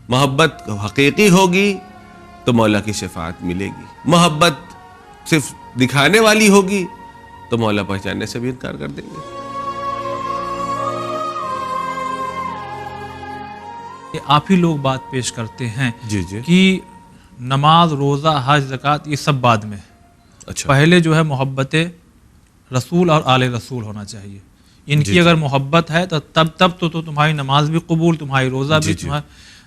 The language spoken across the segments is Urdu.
محبت حقیقی ہوگی تو مولا کی شفاعت ملے گی. محبت صرف دکھانے والی ہوگی تو مولا پہچاننے سے بھی انکار کر دیں گے. آپ ہی لوگ بات پیش کرتے ہیں جی کہ نماز، روزہ، حج، زکوٰۃ یہ سب بعد میں. اچھا. پہلے جو ہے محبت رسول اور آل رسول ہونا چاہیے. ان کی اگر محبت ہے تو تب تو تمہاری نماز بھی قبول، تمہاری روزہ بھی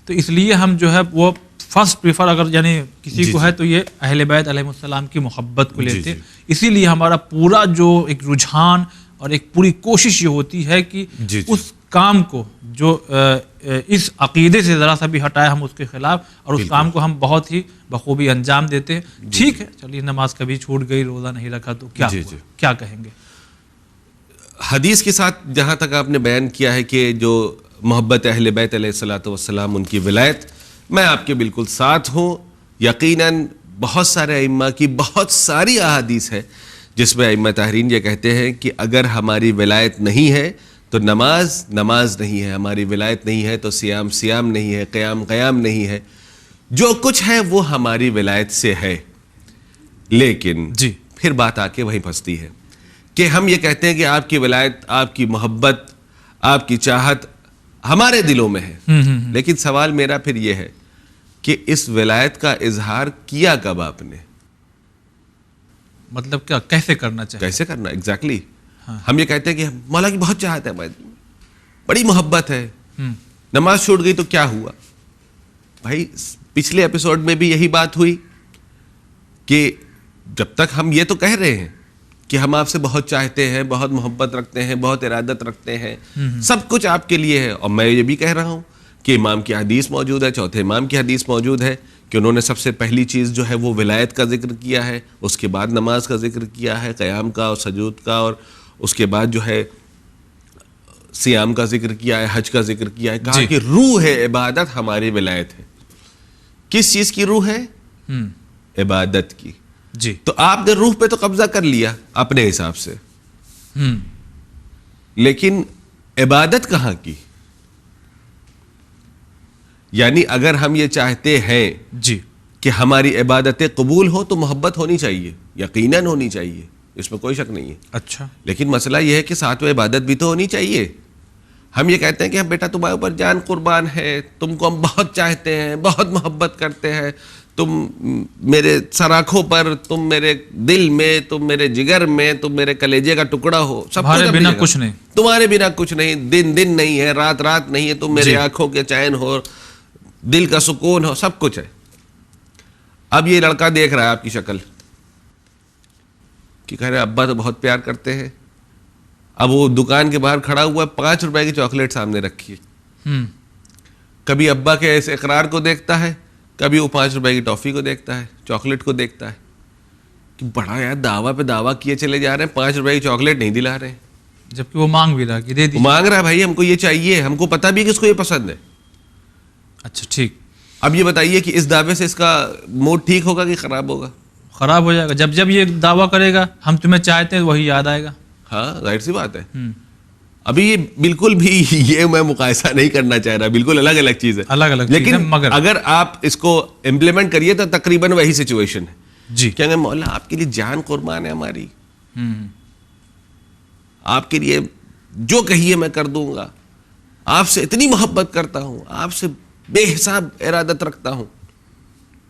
تو اس لیے ہم جو ہے وہ فرسٹ پریفر اگر یعنی کسی کو ہے تو یہ اہل بیت علیہ السلام کی محبت کو لیتے. اسی لیے ہمارا پورا جو ایک رجحان اور ایک پوری کوشش یہ ہوتی ہے کہ اس کام کو جو اس عقیدے سے ذرا سا بھی ہٹائے ہم اس کے خلاف، اور اس کام کو ہم بہت ہی بخوبی انجام دیتے ہیں. ٹھیک ہے، چلیے نماز کبھی چھوٹ گئی، روزہ نہیں رکھا تو کیا کہیں گے؟ حدیث کے ساتھ جہاں تک آپ نے بیان کیا ہے کہ جو محبت اہل بیت علیہ الصلوۃ والسلام، ان کی ولایت، میں آپ کے بالکل ساتھ ہوں. یقیناً بہت سارے ائمہ کی بہت ساری احادیث ہے جس میں ائمہ طاہرین یہ کہتے ہیں کہ اگر ہماری ولایت نہیں ہے تو نماز نہیں ہے، ہماری ولایت نہیں ہے تو سیام نہیں ہے، قیام نہیں ہے. جو کچھ ہے وہ ہماری ولایت سے ہے. لیکن پھر بات آ کے وہیں پھنستی ہے کہ ہم یہ کہتے ہیں کہ آپ کی ولایت، آپ کی محبت، آپ کی چاہت ہمارے دلوں میں ہے. لیکن سوال میرا پھر یہ ہے کہ اس ولایت کا اظہار کیا کب آپ نے؟ مطلب کیا، کیسے کرنا چاہیے؟ کیسے کرنا ایگزیکٹلی. ہم یہ کہتے ہیں کہ مولا کی بہت چاہت ہے، بڑی محبت ہے، نماز چھوٹ گئی تو کیا ہوا؟ بھائی پچھلے ایپیسوڈ میں بھی یہی بات ہوئی کہ جب تک ہم یہ تو کہہ رہے ہیں کہ ہم آپ سے بہت چاہتے ہیں، بہت محبت رکھتے ہیں، بہت ارادت رکھتے ہیں، سب کچھ آپ کے لیے ہے، اور میں یہ بھی کہہ رہا ہوں کہ امام کی حدیث موجود ہے، چوتھے امام کی حدیث موجود ہے کہ انہوں نے سب سے پہلی چیز جو ہے وہ ولایت کا ذکر کیا ہے، اس کے بعد نماز کا ذکر کیا ہے، قیام کا اور سجود کا، اور اس کے بعد جو ہے سیام کا ذکر کیا ہے، حج کا ذکر کیا ہے. کہا کہ روح ہے عبادت ہماری ولایت ہے. کس چیز کی روح ہے؟ عبادت کی. تو آپ نے روح پہ تو قبضہ کر لیا اپنے حساب سے، لیکن عبادت کہاں کی؟ یعنی اگر ہم یہ چاہتے ہیں کہ ہماری عبادتیں قبول ہو تو محبت ہونی چاہیے، یقیناً ہونی چاہیے، اس میں کوئی شک نہیں ہے. اچھا. لیکن مسئلہ یہ ہے کہ ساتھ میں عبادت بھی تو ہونی چاہیے. ہم یہ کہتے ہیں کہ بیٹا تمہارے اوپر جان قربان ہے، تم کو ہم بہت چاہتے ہیں، بہت محبت کرتے ہیں، تم میرے سراخوں پر، تم میرے دل میں، تم میرے جگر میں، تم میرے کلیجے کا ٹکڑا ہو، سب تمہارے بنا کچھ نہیں، تمہارے بنا کچھ نہیں، دن نہیں ہے، رات نہیں ہے، تم میرے آنکھوں کے چین ہو، دل کا سکون ہو، سب کچھ ہے. اب یہ لڑکا دیکھ رہا ہے آپ کی شکل کہ کہہ رہے ابا تو بہت پیار کرتے ہیں. اب وہ دکان کے باہر کھڑا ہوا ہے، 5 روپے کی چاکلیٹ سامنے رکھی ہے. کبھی ابا کے ایسے اقرار کو دیکھتا ہے، کبھی وہ 5 روپے کی ٹافی کو دیکھتا ہے، چاکلیٹ کو دیکھتا ہے کہ بڑا یار دعویٰ پہ دعویٰ کیے چلے جا رہے ہیں، 5 روپے کی چاکلیٹ نہیں دلا رہے، جبکہ وہ مانگ بھی رہا کہ دے دیجیے. مانگ رہا ہے بھائی ہم کو یہ چاہیے، ہم کو پتہ بھی کہ اس کو یہ پسند ہے. اچھا ٹھیک. اب یہ بتائیے کہ اس دعوے سے اس کا موڈ ٹھیک ہوگا کہ خراب ہوگا؟ خراب ہو جائے گا. جب یہ دعویٰ کرے گا ہم تمہیں چاہتے ہیں وہی یاد آئے گا. ہاں ظاہر سی بات ہے. ابھی یہ بالکل بھی یہ میں مقایسہ نہیں کرنا چاہ رہا، بالکل الگ الگ چیز ہے، لیکن مگر اگر آپ اس کو امپلیمنٹ کریے تو تقریباً وہی سچویشن ہے. کہیں گے مولا آپ کے لیے جان قربان ہے ہماری، آپ کے لیے جو کہیے میں کر دوں گا، آپ سے اتنی محبت کرتا ہوں، آپ سے بے حساب ارادت رکھتا ہوں.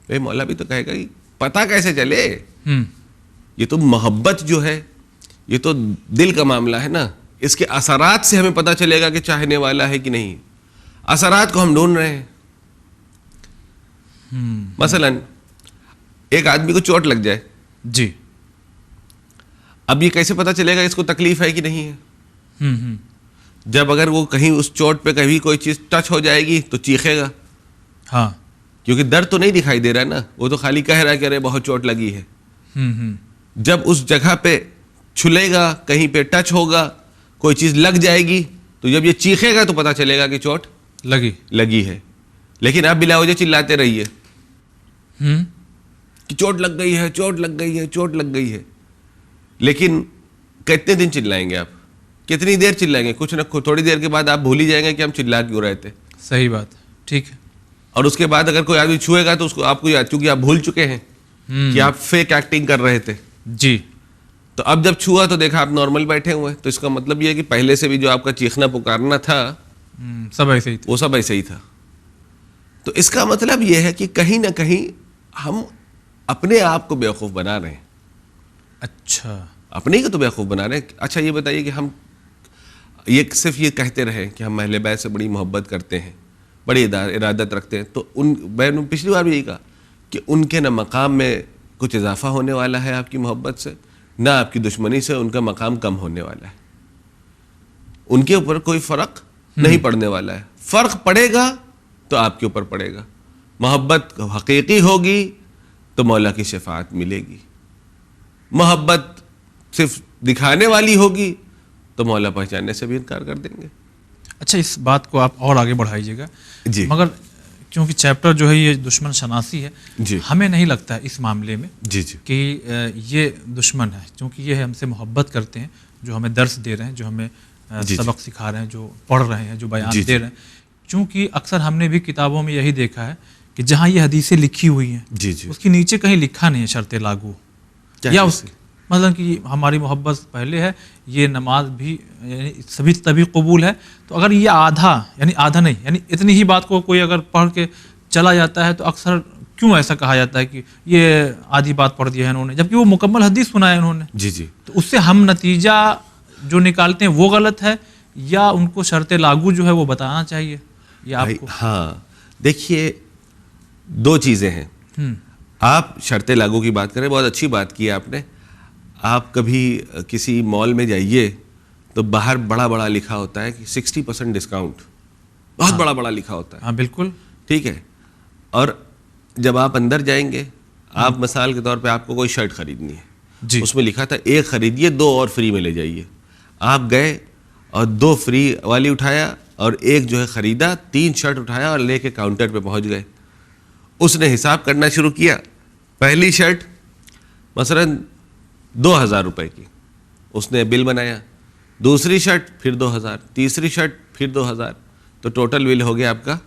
اے مولا بھی تو کہے گا پتہ کیسے چلے؟ یہ تو محبت جو ہے یہ تو دل کا معاملہ ہے نا، اس کے اثرات سے ہمیں پتہ چلے گا کہ چاہنے والا ہے کہ نہیں. اثرات کو ہم ڈھونڈ رہے ہیں. مثلا ایک آدمی کو چوٹ لگ جائے، اب یہ کیسے پتہ چلے گا اس کو تکلیف ہے کہ نہیں ہے؟ جب اگر وہ کہیں اس چوٹ پہ کبھی کوئی چیز ٹچ ہو جائے گی تو چیخے گا. ہاں، کیونکہ درد تو نہیں دکھائی دے رہا نا، وہ تو خالی کہہ رہا ہے کہ ارے بہت چوٹ لگی ہے. جب اس جگہ پہ چھلے گا، کہیں پہ ٹچ ہوگا، کوئی چیز لگ جائے گی، تو جب یہ چیخے گا تو پتہ چلے گا کہ چوٹ لگی ہے. لیکن آپ بلا وجہ چلاتے رہیے کہ چوٹ لگ گئی ہے، چوٹ لگ گئی ہے، چوٹ لگ گئی ہے. لیکن کتنے دن چلائیں گے آپ؟ کتنی دیر چلائیں گے؟ کچھ نہ تھوڑی دیر کے بعد آپ بھول ہی جائیں گے کہ ہم چلا کیوں رہے تھے. صحیح بات، ٹھیک ہے. اور اس کے بعد اگر کوئی آدمی چھوئے گا تو اس کو آپ کو یاد، چونکہ آپ بھول چکے ہیں کہ آپ فیک ایکٹنگ کر رہے تھے جی، تو اب جب چھوا تو دیکھا آپ نارمل بیٹھے ہوئے ہیں، تو اس کا مطلب یہ ہے کہ پہلے سے بھی جو آپ کا چیخنا پکارنا تھا سب ایسے ہی تھا، وہ سب ایسے ہی تھا. تو اس کا مطلب یہ ہے کہ کہیں نہ کہیں ہم اپنے آپ کو بیوقوف بنا رہے ہیں. اچھا، اپنے کو تو بیوقوف بنا رہے ہیں. اچھا یہ بتائیے کہ ہم یہ صرف یہ کہتے رہے کہ ہم اہل بیت سے بڑی محبت کرتے ہیں، بڑی ارادت رکھتے ہیں، تو میں نے پچھلی بار بھی یہی کہا کہ ان کے نہ مقام میں کچھ اضافہ ہونے والا ہے آپ کی محبت سے، نہ آپ کی دشمنی سے ان کا مقام کم ہونے والا ہے. ان کے اوپر کوئی فرق نہیں پڑنے والا ہے. فرق پڑے گا تو آپ کے اوپر پڑے گا. محبت حقیقی ہوگی تو مولا کی شفاعت ملے گی. محبت صرف دکھانے والی ہوگی تو مولا پہچاننے سے بھی انکار کر دیں گے. اچھا اس بات کو آپ اور آگے بڑھائیے گا جی. مگر کیونکہ چیپٹر جو ہے یہ دشمن شناسی ہے، جی ہمیں نہیں لگتا ہے اس معاملے میں جی جی کہ یہ دشمن ہے، کیونکہ یہ ہم سے محبت کرتے ہیں، جو ہمیں درس دے رہے ہیں، جو ہمیں سبق سکھا رہے ہیں، جو پڑھ رہے ہیں، جو بیان دے رہے ہیں. چونکہ اکثر ہم نے بھی کتابوں میں یہی دیکھا ہے کہ جہاں یہ حدیثیں لکھی ہوئی ہیں جی جی اس کے نیچے کہیں لکھا نہیں ہے شرط لاگو، یا اس مثلا کہ ہماری محبت پہلے ہے، یہ نماز بھی یعنی سبھی تبھی قبول ہے. تو اگر یہ آدھا نہیں، یعنی اتنی ہی بات کو کوئی اگر پڑھ کے چلا جاتا ہے تو اکثر کیوں ایسا کہا جاتا ہے کہ یہ آدھی بات پڑھ دیا ہے انہوں نے، جبکہ وہ مکمل حدیث سنا ہے انہوں نے. جی جی تو اس سے ہم نتیجہ جو نکالتے ہیں وہ غلط ہے، یا ان کو شرط لاگو جو ہے وہ بتانا چاہیے یا آپ کو؟ ہاں دیکھیے دو چیزیں ہیں. آپ شرط لاگو کی بات کریں، بہت اچھی بات کی آپ نے. آپ کبھی کسی مال میں جائیے تو باہر بڑا بڑا لکھا ہوتا ہے کہ 60% ڈسکاؤنٹ، بہت بڑا بڑا لکھا ہوتا ہے. ہاں بالکل ٹھیک ہے. اور جب آپ اندر جائیں گے، آپ مثال کے طور پہ آپ کو کوئی شرٹ خریدنی ہے جی، اس میں لکھا تھا 1 خریدیے 2 اور فری میں لے جائیے. آپ گئے اور 2 فری والی اٹھایا اور 1 جو ہے خریدا، 3 شرٹ اٹھایا اور لے کے کاؤنٹر پہ پہنچ گئے. اس نے حساب کرنا شروع کیا. پہلی شرٹ مثلا 2000 روپے کی، اس نے بل بنایا. دوسری شرٹ پھر 2000، تیسری شرٹ پھر 2000، تو ٹوٹل بل ہو گیا آپ کا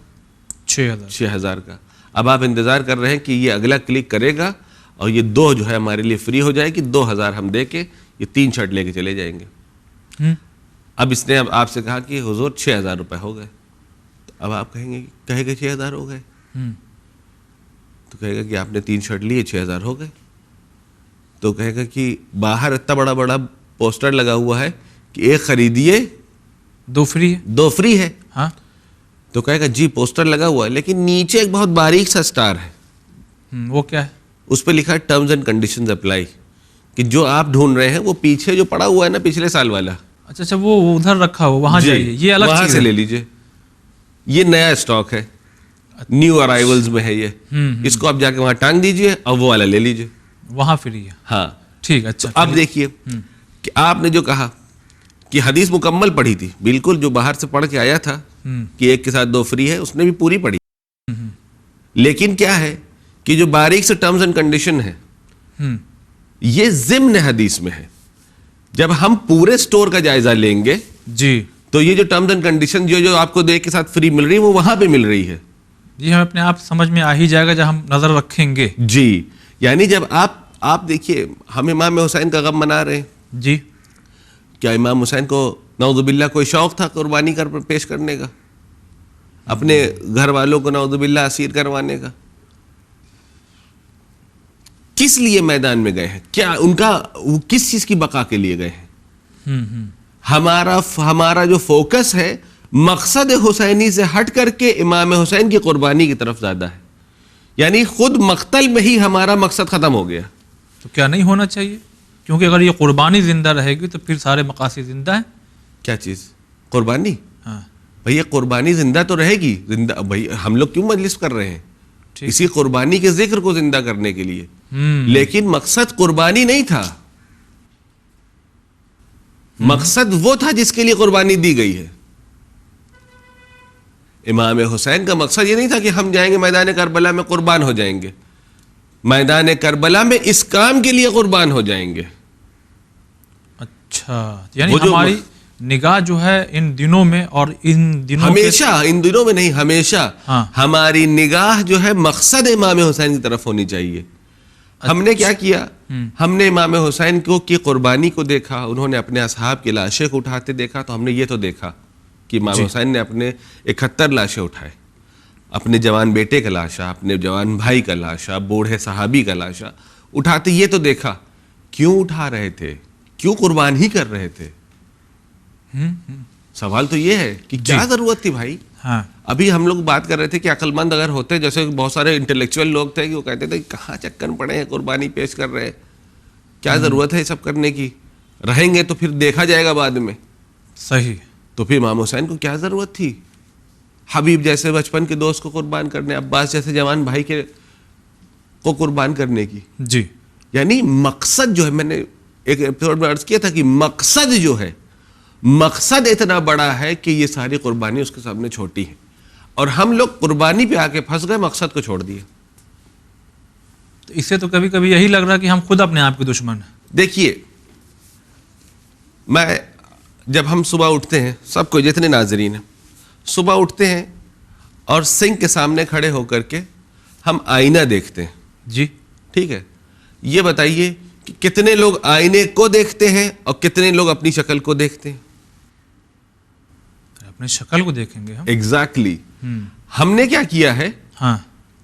6000 کا. اب آپ انتظار کر رہے ہیں کہ یہ اگلا کلک کرے گا اور یہ 2 جو ہے ہمارے لیے فری ہو جائے گی، 2000 ہم دے کے یہ 3 شرٹ لے کے چلے جائیں گے. اب اس نے آپ سے کہا کہ حضور 6000 روپے ہو گئے. تو اب آپ کہے گا 6000 ہو گئے، تو کہے گا کہ آپ نے 3 شرٹ لیے 6000 ہو گئے. تو کہے گا کہ باہر اتنا بڑا بڑا پوسٹر لگا ہوا ہے کہ 1 خریدیے 2 فری ہے، 2 فری ہے. ہاں تو کہے گا جی پوسٹر لگا ہوا ہے، لیکن نیچے ایک بہت باریک سا سٹار ہے، وہ کیا ہے؟ اس پہ لکھا ہے ٹرمز اینڈ کنڈیشنز اپلائی، کہ جو آپ ڈھونڈ رہے ہیں وہ پیچھے جو پڑا ہوا ہے نا پچھلے سال والا، اچھا وہ ادھر رکھا ہو وہاں جائیے، یہ الگ وہاں چیز سے ہے. لے لیجئے. یہ نیا اسٹاک ہے، نیو ارائیولز میں ہے یہ. اس کو آپ جا کے وہاں ٹانگ دیجئے اور وہ والا لے لیجئے، وہاں فری ہے. ہاں ٹھیک. اچھا اب دیکھیے کہ آپ نے جو کہا کہ حدیث مکمل پڑھی تھی، بالکل جو باہر سے پڑھ کے آیا تھا کہ 1 کے ساتھ 2 فری ہے، اس نے بھی پوری پڑھی. لیکن کیا ہے کہ جو باریک سے ٹرمز اینڈ کنڈیشن ہے یہ ضمن حدیث میں ہے. جب ہم پورے سٹور کا جائزہ لیں گے جی تو یہ جو ٹرمز اینڈ کنڈیشن جو آپ کو 1 کے ساتھ فری مل رہی ہے وہ وہاں پہ مل رہی ہے. جی ہمیں اپنے آپ سمجھ میں آ ہی جائے گا جب ہم نظر رکھیں گے. جی یعنی جب آپ دیکھیے ہم امام حسین کا غم منا رہے ہیں، جی کیا امام حسین کو نعوذ باللہ کوئی شوق تھا قربانی پیش کرنے کا، اپنے گھر والوں کو نعوذ باللہ اسیر کروانے کا؟ کس لیے میدان میں گئے ہیں؟ کیا ان کا کس چیز کی بقا کے لیے گئے ہیں؟ ہمارا جو فوکس ہے مقصد حسینی سے ہٹ کر کے امام حسین کی قربانی کی طرف زیادہ ہے. یعنی خود مقتل میں ہی ہمارا مقصد ختم ہو گیا. تو کیا نہیں ہونا چاہیے؟ کیونکہ اگر یہ قربانی زندہ رہے گی تو پھر سارے مقاصد زندہ ہیں. کیا چیز؟ قربانی. ہاں بھئی یہ قربانی زندہ تو رہے گی، زندہ. بھئی ہم لوگ کیوں مجلس کر رہے ہیں؟ اسی قربانی کے ذکر کو زندہ کرنے کے لیے. لیکن مقصد قربانی نہیں تھا. مقصد وہ تھا جس کے لیے قربانی دی گئی ہے. امام حسین کا مقصد یہ نہیں تھا کہ ہم جائیں گے میدان کربلا میں قربان ہو جائیں گے. میدان کربلا میں اس کام کے لیے قربان ہو جائیں گے. اچھا یعنی ہماری نگاہ جو ہے ان دنوں میں اور ان دنوں ہمیشہ، ان دنوں میں نہیں، ہمیشہ ہماری نگاہ جو ہے مقصد امام حسین کی طرف ہونی چاہیے. ہم نے کیا کیا؟ ہم نے امام حسین کو کی قربانی کو دیکھا، انہوں نے اپنے اصحاب کی لاشیں کو اٹھاتے دیکھا، تو ہم نے یہ تو دیکھا کہ امام حسین نے اپنے 71 لاشیں اٹھائے، اپنے جوان بیٹے کا لاشا، اپنے جوان بھائی کا لاشا، بوڑھے صحابی کا لاشا اٹھاتے، یہ تو دیکھا. کیوں اٹھا رہے تھے؟ کیوں قربان ہی کر رہے تھے؟ سوال تو یہ ہے کہ کیا ضرورت تھی بھائی؟ ابھی ہم لوگ بات کر رہے تھے کہ عقل مند اگر ہوتے، جیسے بہت سارے انٹلیکچوئل لوگ تھے کہ وہ کہتے تھے کہاں چکن پڑے ہیں، قربانی پیش کر رہے ہیں، کیا ضرورت ہے یہ سب کرنے کی، رہیں گے تو پھر دیکھا جائے گا بعد میں. صحیح. تو پھر امام حسین کو کیا ضرورت تھی حبیب جیسے بچپن کے دوست کو قربان کرنے، عباس جیسے جوان بھائی کو قربان کرنے کی؟ جی. یعنی مقصد جو ہے، میں نے ایک ایپیسوڈ میں عرض کیا تھا کہ مقصد جو ہے، مقصد اتنا بڑا ہے کہ یہ ساری قربانی اس کے سامنے چھوٹی ہے، اور ہم لوگ قربانی پہ آ کے پھنس گئے، مقصد کو چھوڑ دیے. تو اس سے تو کبھی کبھی یہی لگ رہا کہ ہم خود اپنے آپ کے دشمن ہیں. دیکھیے، میں جب ہم صبح اٹھتے ہیں، سب کو جتنے ناظرین ہیں، صبح اٹھتے ہیں اور سنک کے سامنے کھڑے ہو کر کے ہم آئینہ دیکھتے ہیں. جی. ٹھیک ہے، یہ بتائیے کہ کتنے لوگ آئینے کو دیکھتے ہیں اور کتنے لوگ اپنی شکل کو دیکھتے ہیں؟ اپنی شکل کو دیکھیں گے ہم. ایگزیکٹلی. ہم نے کیا کیا ہے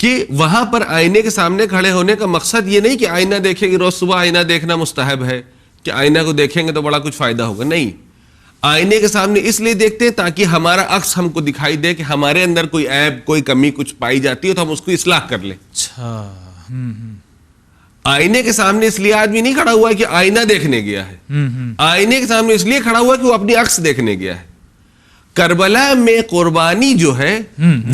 کہ وہاں پر آئینے کے سامنے کھڑے ہونے کا مقصد یہ نہیں کہ آئینہ دیکھیں گے، روز صبح آئینہ دیکھنا مستحب ہے کہ آئینہ کو دیکھیں گے تو بڑا کچھ فائدہ ہوگا. نہیں، آئینے کے سامنے اس لیے دیکھتے ہیں تاکہ ہمارا عکس ہم کو دکھائی دے کہ ہمارے اندر کوئی عیب، کوئی کمی کچھ پائی جاتی ہے تو ہم اس کو اصلاح کر لیں. اچھا. آئینے کے سامنے اس لیے آدمی نہیں کھڑا ہوا ہے کہ آئینہ دیکھنے گیا ہے، آئینے کے سامنے اس لیے کھڑا ہوا ہے کہ وہ اپنی عکس دیکھنے گیا ہے. کربلا میں قربانی جو ہے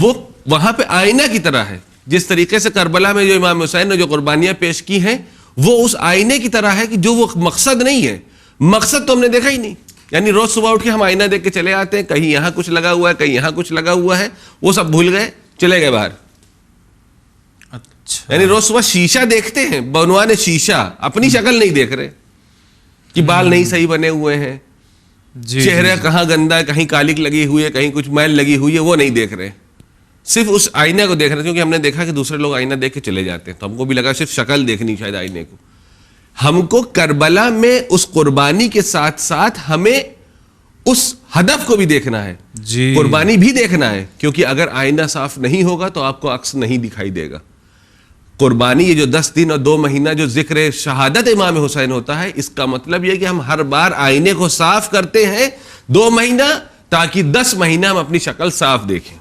وہ وہاں پہ آئینہ کی طرح ہے. جس طریقے سے کربلا میں جو امام حسین نے جو قربانیاں پیش کی ہیں وہ اس آئینے کی طرح ہے کہ جو وہ مقصد نہیں ہے. مقصد تو ہم نے دیکھا ہی نہیں. یعنی روز صبح اٹھ کے ہم آئینہ دیکھ کے چلے آتے ہیں، کہیں یہاں کچھ لگا ہوا ہے، کہیں یہاں کچھ لگا ہوا ہے، وہ سب بھول گئے، چلے گئے باہر. یعنی روز صبح شیشہ دیکھتے ہیں، بنوان شیشہ، اپنی شکل نہیں دیکھ رہے کہ بال نہیں صحیح بنے ہوئے ہیں، چہرہ کہاں گندا ہے، کہیں کالک لگی ہوئی ہے، کہیں کچھ میل لگی ہوئی ہے، وہ نہیں دیکھ رہے، صرف اس آئینہ کو دیکھ رہے. کیونکہ ہم نے دیکھا کہ دوسرے لوگ آئینہ دیکھ کے چلے جاتے ہیں تو ہم کو بھی لگا صرف شکل دیکھنی شاید آئینے کو. ہم کو کربلا میں اس قربانی کے ساتھ ساتھ ہمیں اس ہدف کو بھی دیکھنا ہے، قربانی بھی دیکھنا ہے. کیونکہ اگر آئینہ صاف نہیں ہوگا تو آپ کو عکس نہیں دکھائی دے گا. قربانی یہ جو 10 دن اور 2 مہینہ جو ذکر شہادت امام حسین ہوتا ہے، اس کا مطلب یہ کہ ہم ہر بار آئینے کو صاف کرتے ہیں 2 مہینہ تاکہ 10 مہینہ ہم اپنی شکل صاف دیکھیں.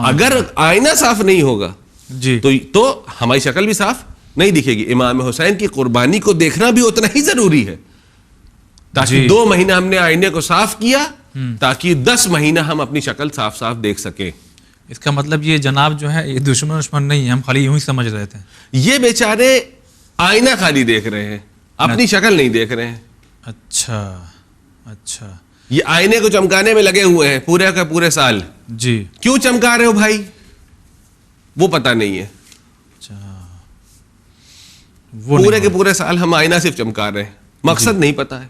اگر آئینہ صاف نہیں ہوگا تو ہماری شکل بھی صاف نہیں دکھے گی. امام حسین کی قربانی کو دیکھنا بھی اتنا ہی ضروری ہے تاکہ 2 مہینہ ہم نے آئینے کو صاف کیا تاکہ 10 مہینہ ہم اپنی شکل صاف صاف دیکھ سکیں. اس کا مطلب یہ جناب جو ہے یہ دشمن نہیں ہے، ہم خالی یوں ہی سمجھ رہے تھے. یہ بیچارے آئینہ خالی دیکھ رہے ہیں، اپنی شکل نہیں دیکھ رہے ہیں. اچھا اچھا. یہ آئینے کو چمکانے میں لگے ہوئے ہیں پورے کا پورے سال. جی. کیوں چمکا رہے ہو بھائی؟ وہ پتہ نہیں ہے. پورے کے پورے سال ہم آئینہ صرف چمکا رہے ہیں، مقصد نہیں پتا ہے.